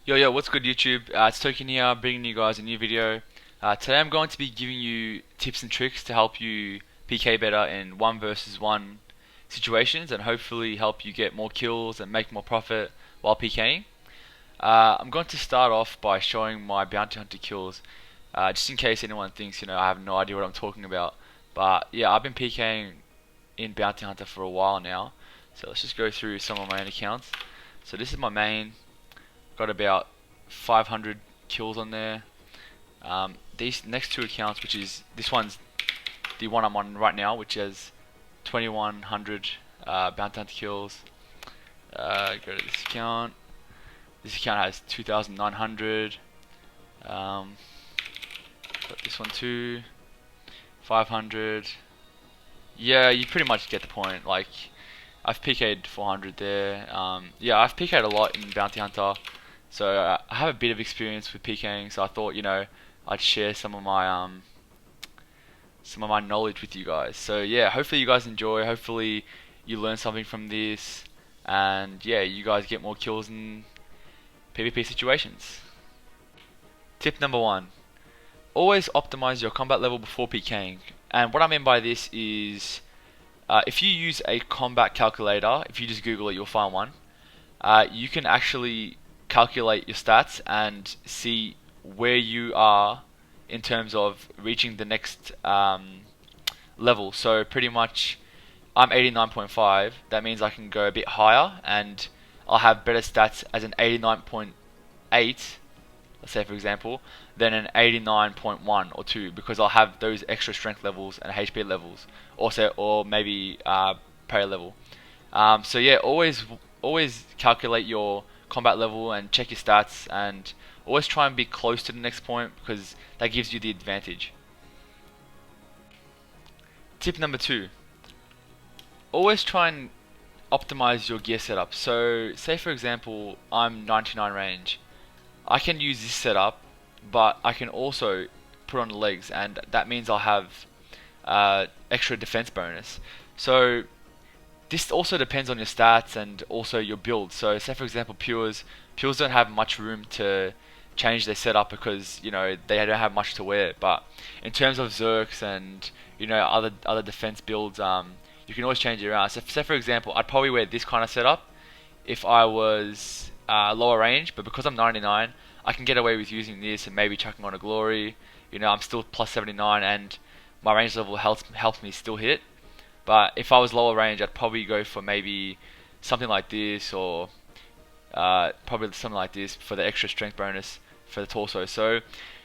Yo, what's good YouTube? It's Token here, bringing you guys a new video. Today I'm going to be giving you tips and tricks to help you PK better in 1 versus 1 situations and hopefully help you get more kills and make more profit while PKing. I'm going to start off by showing my bounty hunter kills, just in case anyone thinks, I have no idea what I'm talking about. But yeah, I've been PKing in bounty hunter for a while now. So let's just go through some of my own accounts. So this is my main. Got about 500 kills on there. These next two accounts, which is this one's the one I'm on right now, which has 2100 bounty hunter kills. Go to this account. This account has 2900. Got this one too, 500. Yeah, you pretty much get the point. Like, I've PK'd 400 there. Yeah, I've PK'd a lot in bounty hunter. So I have a bit of experience with PKing, so I thought, I'd share some of my knowledge with you guys. So yeah, hopefully you guys enjoy. Hopefully you learn something from this, and yeah, you guys get more kills in PvP situations. Tip number 1: always optimize your combat level before PKing. And what I mean by this is, if you use a combat calculator, if you just Google it, you'll find one. You can actually calculate your stats and see where you are in terms of reaching the next level. So pretty much, I'm 89.5. That means I can go a bit higher, and I'll have better stats as an 89.8. Let's say for example, than an 89.1 or 2, because I'll have those extra strength levels and HP levels, also, or maybe prayer level. So yeah, always calculate your combat level and check your stats, and always try and be close to the next point because that gives you the advantage. Tip number 2: always try and optimize your gear setup. So say for example, I'm 99 range. I can use this setup, but I can also put on the legs, and that means I'll have extra defense bonus. So this also depends on your stats and also your build. So say for example, pures don't have much room to change their setup because they don't have much to wear. But in terms of Zerks and other defense builds, you can always change it around. So say for example, I'd probably wear this kind of setup if I was lower range, but because I'm 99, I can get away with using this and maybe chucking on a glory. I'm still plus 79, and my range level helps me still hit. But if I was lower range, I'd probably go for maybe something like this, or probably something like this for the extra strength bonus for the torso. So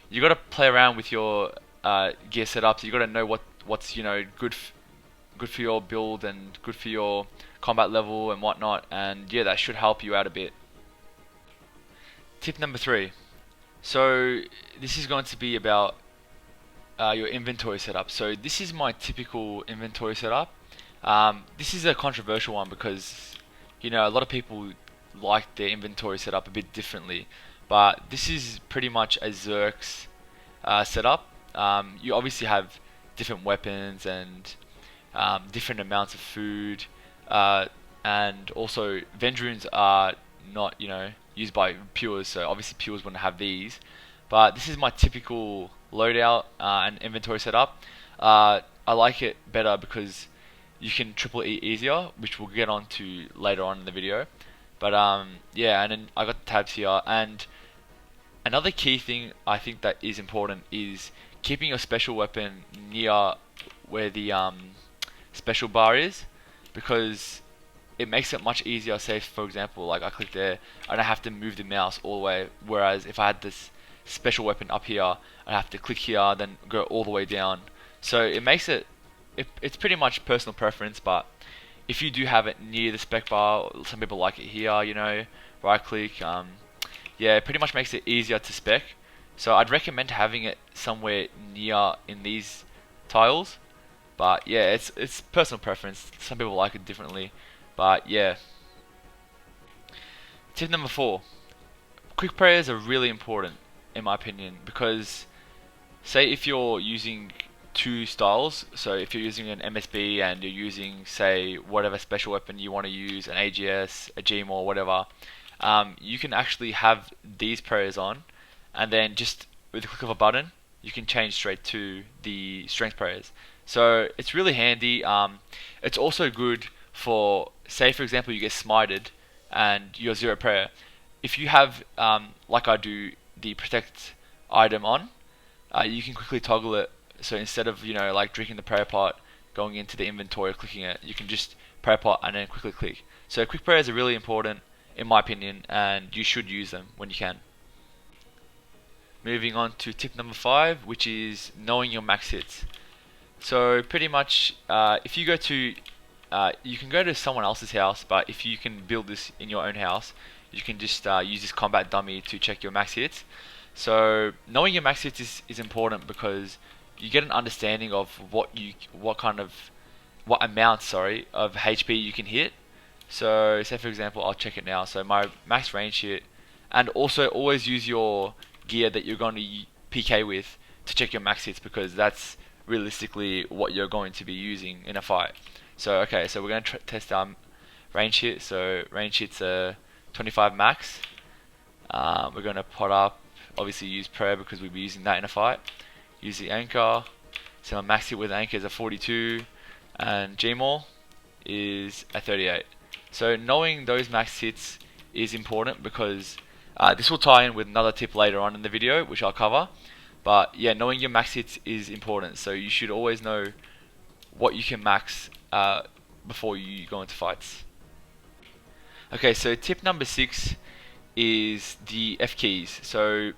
you got to play around with your gear setups. You got to know what's good for your build and good for your combat level and whatnot. And yeah, that should help you out a bit. Tip number 3. So this is going to be about your inventory setup. So this is my typical inventory setup. This is a controversial one because a lot of people like their inventory setup a bit differently. But this is pretty much a Zerks setup. You obviously have different weapons and different amounts of food, and also Vendrunes are not used by pures, so obviously pures wouldn't have these. But this is my typical loadout and inventory setup. I like it better because you can triple E easier, which we'll get on to later on in the video. But yeah, and then I got the tabs here. And another key thing I think that is important is keeping your special weapon near where the special bar is, because it makes it much easier. Say for example, like I click there, I don't have to move the mouse all the way, whereas if I had this special weapon up here, I'd have to click here, then go all the way down. So it makes it's pretty much personal preference, but if you do have it near the spec bar, some people like it here, right click, yeah, it pretty much makes it easier to spec. So I'd recommend having it somewhere near in these tiles. But yeah, it's personal preference. Some people like it differently. But yeah. Tip number 4. Quick prayers are really important in my opinion, because say if you're using two styles, so if you're using an MSB and you're using say whatever special weapon you want to use, an AGS, a GM or whatever, you can actually have these prayers on, and then just with the click of a button, you can change straight to the strength prayers. So it's really handy. It's also good for, say for example, you get smited and you're zero prayer. If you have, like I do, the protect item on, you can quickly toggle it. So instead of like drinking the prayer pot, going into the inventory, clicking it, you can just prayer pot and then quickly click. So quick prayers are really important in my opinion, and you should use them when you can. Moving on to tip number 5, which is knowing your max hits. So pretty much, if you go to, you can go to someone else's house, but if you can build this in your own house, you can just use this combat dummy to check your max hits. So knowing your max hits is important because you get an understanding of what amount, of HP you can hit. So say for example, I'll check it now. So my max range hit, and also always use your gear that you're going to PK with to check your max hits, because that's realistically what you're going to be using in a fight. So okay, so we're going to test our range hit. So range hits are 25 max. We're going to pot up, obviously use prayer because we'll be using that in a fight. Use the anchor. So my max hit with anchor is a 42, and Gmaul is a 38. So knowing those max hits is important because this will tie in with another tip later on in the video, which I'll cover. But yeah, knowing your max hits is important. So you should always know what you can max before you go into fights. Okay, so tip number 6 is the F keys. So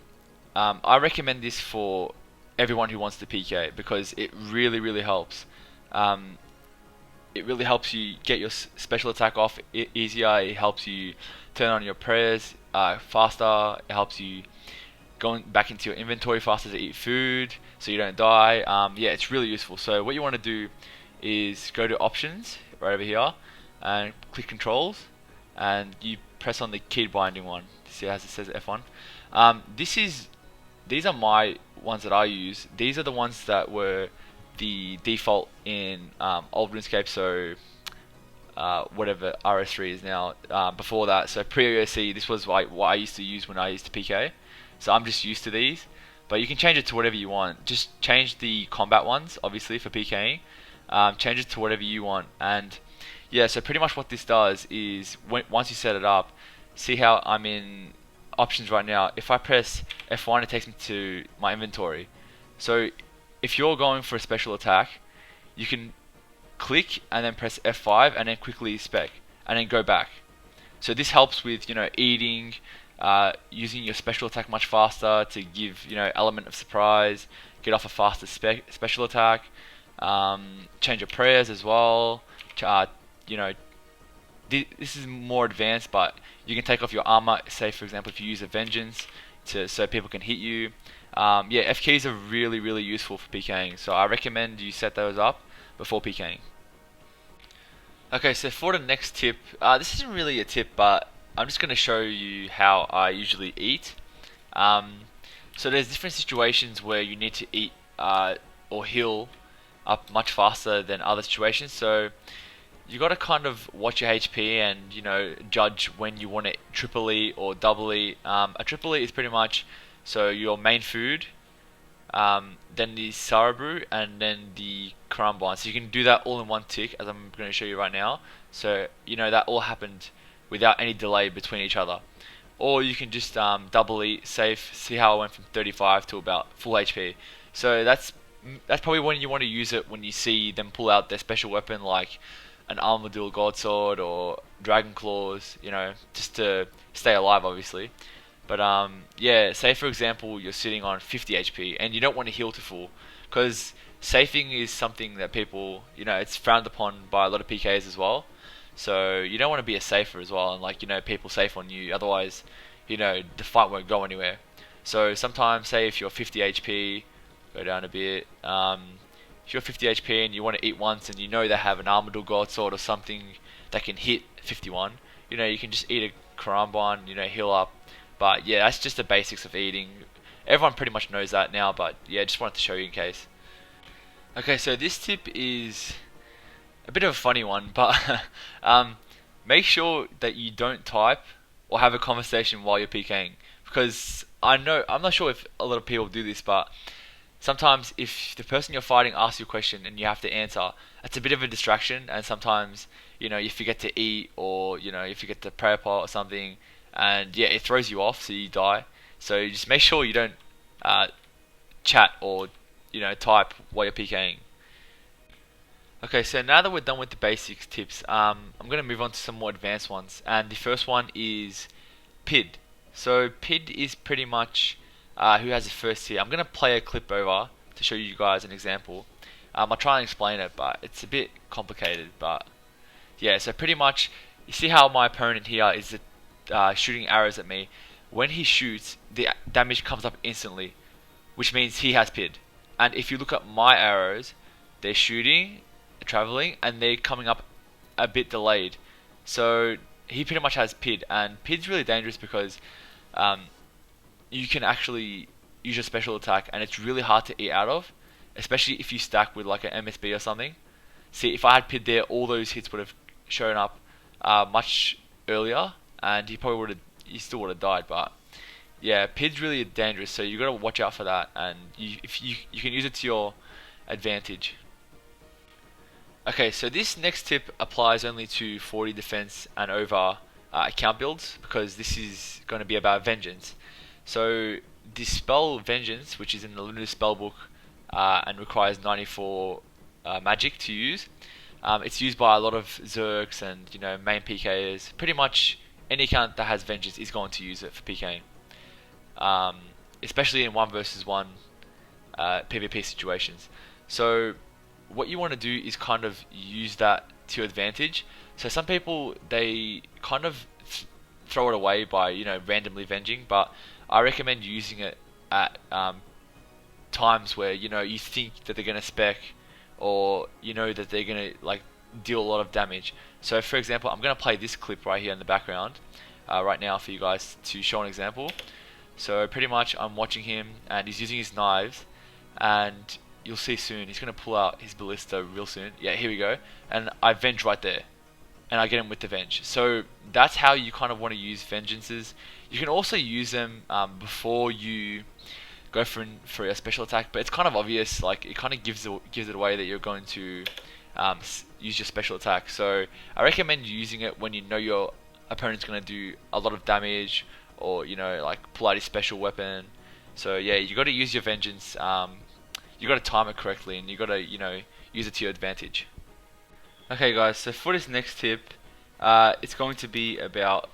I recommend this for everyone who wants to PK because it really helps. It really helps you get your special attack off easier. It helps you turn on your prayers faster. It helps you going back into your inventory faster to eat food so you don't die. Yeah, it's really useful. So what you want to do is go to options right over here and click controls, and you press on the keyed binding one. See as it says F1. These are my ones that I use. These are the ones that were the default in old RuneScape, so whatever RS3 is now. Before that, so pre-OSC, this was like what I used to use when I used to PK. So I'm just used to these, but you can change it to whatever you want. Just change the combat ones, obviously for PKing. Change it to whatever you want, and yeah. So pretty much what this does is once you set it up, see how I'm in options right now. If I press F1, it takes me to my inventory. So if you're going for a special attack, you can click and then press F5 and then quickly spec and then go back. So this helps with eating, using your special attack much faster to give element of surprise, get off a faster special attack, change your prayers as well. This is more advanced, but you can take off your armor. Say for example, if you use a vengeance so people can hit you. Yeah, F keys are really useful for PKing, so I recommend you set those up before PKing. Okay, so for the next tip, this isn't really a tip, but I'm just going to show you how I usually eat. So there's different situations where you need to eat or heal up much faster than other situations. So you got to kind of watch your HP and judge when you want it triple E or double E. A triple E is pretty much so your main food, then the Sarabru, and then the Karamban. So you can do that all in one tick, as I'm going to show you right now. So that all happened without any delay between each other. Or you can just double eat, safe. See how I went from 35 to about full HP. So that's probably when you want to use it, when you see them pull out their special weapon like an Armadillo Godsword or Dragon Claws, just to stay alive, obviously. But yeah, say for example you're sitting on 50 HP and you don't want to heal to full, because safing is something that people, it's frowned upon by a lot of PKs as well. So you don't want to be a safer as well, and people safe on you. Otherwise, the fight won't go anywhere. So sometimes, say if you're 50 HP, go down a bit. If you're 50 HP and you want to eat once, and they have an Armadillo Godsword or something that can hit 51, you can just eat a Karamban, heal up. But yeah, that's just the basics of eating. Everyone pretty much knows that now, but yeah, just wanted to show you in case. Okay, so this tip is a bit of a funny one, but make sure that you don't type or have a conversation while you're PKing. Because I'm not sure if a lot of people do this, but sometimes if the person you're fighting asks you a question and you have to answer, it's a bit of a distraction, and sometimes you forget to eat, or you forget to prep or something, and yeah, it throws you off, so you die. So just make sure you don't chat or type while you're PKing. Okay, so now that we're done with the basics tips, I'm going to move on to some more advanced ones. And the first one is PID. So PID is pretty much who has the first tier. I'm going to play a clip over to show you guys an example. I'll try and explain it, but it's a bit complicated. But yeah, so pretty much, you see how my opponent here is shooting arrows at me. When he shoots, the damage comes up instantly, which means he has PID. And if you look at my arrows, they're shooting, traveling, and they're coming up a bit delayed. So he pretty much has PID, and PID's really dangerous because you can actually use your special attack, and it's really hard to eat out of, especially if you stack with like an MSB or something. See, if I had PID there, all those hits would have shown up much earlier, and he still would have died. But yeah, PID's really dangerous, so you got to watch out for that, and if you can use it to your advantage. Okay, so this next tip applies only to 40 defense and over account builds, because this is going to be about vengeance. So the spell vengeance, which is in the limited spellbook and requires 94 magic to use, it's used by a lot of Zergs and main PKers. Pretty much any account that has vengeance is going to use it for PKing, especially in 1 versus 1 PvP situations. So what you want to do is kind of use that to your advantage. So some people, they kind of throw it away by randomly venging, but I recommend using it at times where you think that they're gonna spec, or that they're gonna like deal a lot of damage. So for example, I'm gonna play this clip right here in the background right now for you guys to show an example. So pretty much I'm watching him and he's using his knives, and you'll see soon he's going to pull out his ballista real soon. Yeah, here we go. And I venge right there, and I get him with the venge. So that's how you kind of want to use vengeances. You can also use them before you go for a special attack, but it's kind of obvious. Like, it kind of gives it away that you're going to use your special attack. So I recommend using it when you know your opponent's going to do a lot of damage, or like pull out his special weapon. So yeah, you got to use your vengeance. You got to time it correctly, and you got to use it to your advantage. Okay guys, so for this next tip, it's going to be about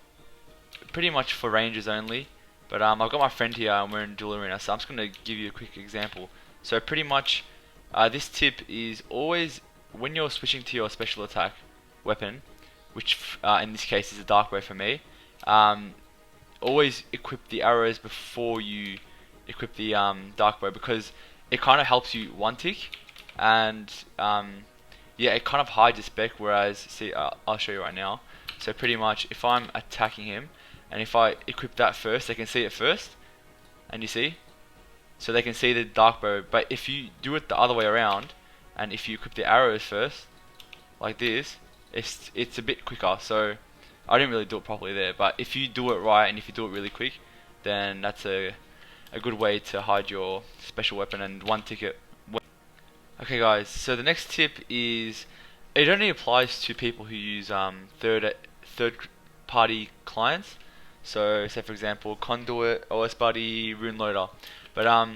pretty much for rangers only, but I've got my friend here and we're in duel arena, so I'm just going to give you a quick example. So pretty much this tip is always when you're switching to your special attack weapon, which in this case is a dark bow for me, always equip the arrows before you equip the dark bow, because it kind of helps you one tick, and yeah, it kind of hides the spec. Whereas, see, I'll show you right now. So pretty much, if I'm attacking him, and if I equip that first, they can see it first, and you see, so they can see the dark bow. But if you do it the other way around, and if you equip the arrows first, like this, it's a bit quicker. So I didn't really do it properly there, but if you do it right and if you do it really quick, then that's a good way to hide your special weapon and one ticket. Okay guys, so the next tip is, it only applies to people who use third party clients. So say for example Conduit, OS Buddy, Rune Loader. But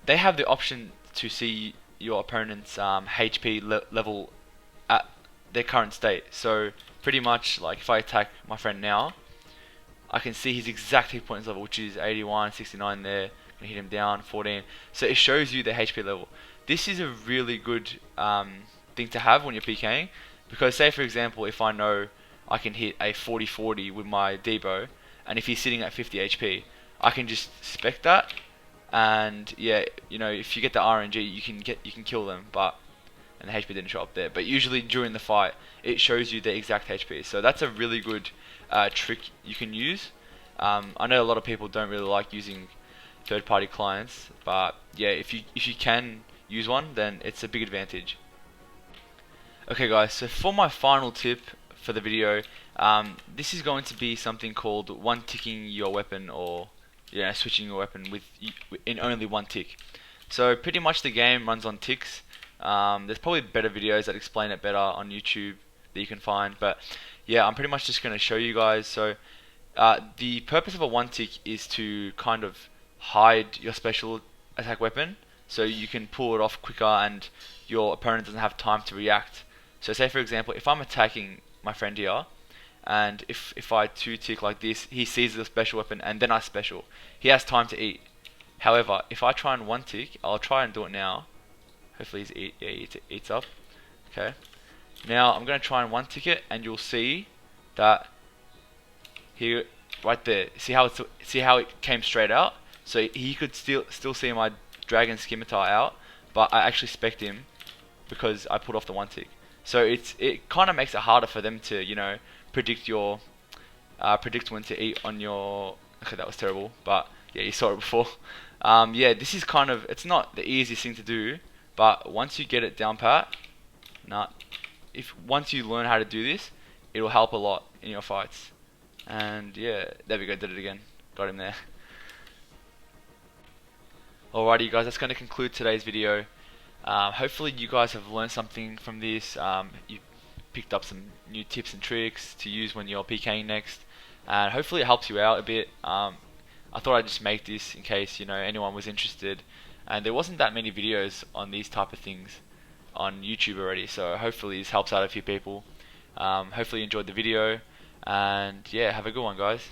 they have the option to see your opponent's HP level at their current state. So pretty much, like if I attack my friend now, I can see his exact hit points level, which is 81, 69 there. Can hit him down, 14. So it shows you the HP level. This is a really good thing to have when you're PKing, because say for example, if I know I can hit a 40-40 with my Debo, and if he's sitting at 50 HP, I can just spec that, and yeah, if you get the RNG, you can kill them, and the HP didn't show up there. But usually during the fight, it shows you the exact HP. So that's a really good trick you can use. I know a lot of people don't really like using third-party clients, but yeah, if you can use one, then it's a big advantage. Okay guys, so for my final tip for the video, This is going to be something called one ticking your weapon, or switching your weapon in only one tick. So pretty much the game runs on ticks. There's probably better videos that explain it better on YouTube that you can find, but yeah, I'm pretty much just going to show you guys. So the purpose of a one tick is to kind of hide your special attack weapon, so you can pull it off quicker and your opponent doesn't have time to react. So say for example, if I'm attacking my friend here, and if I two tick like this, he sees the special weapon and then I special. He has time to eat. However, if I try and one tick, I'll try and do it now. Hopefully he eats up. Okay. Now I'm gonna try and one tick it, and you'll see that here, right there. See how it came straight out. So he could still see my dragon scimitar out, but I actually spec'd him because I put off the one tick. So it kind of makes it harder for them to predict when to eat on your. Okay, that was terrible, but yeah, you saw it before. Yeah, this is it's not the easiest thing to do, but once you get it down pat, once you learn how to do this, it'll help a lot in your fights. And yeah, there we go, did it again, got him there. Alrighty guys, that's going to conclude today's video. Hopefully you guys have learned something from this. You picked up some new tips and tricks to use when you're PKing next, and hopefully it helps you out a bit. I thought I'd just make this in case anyone was interested, and there wasn't that many videos on these type of things on YouTube already, so hopefully this helps out a few people. Hopefully you enjoyed the video, and yeah, have a good one guys.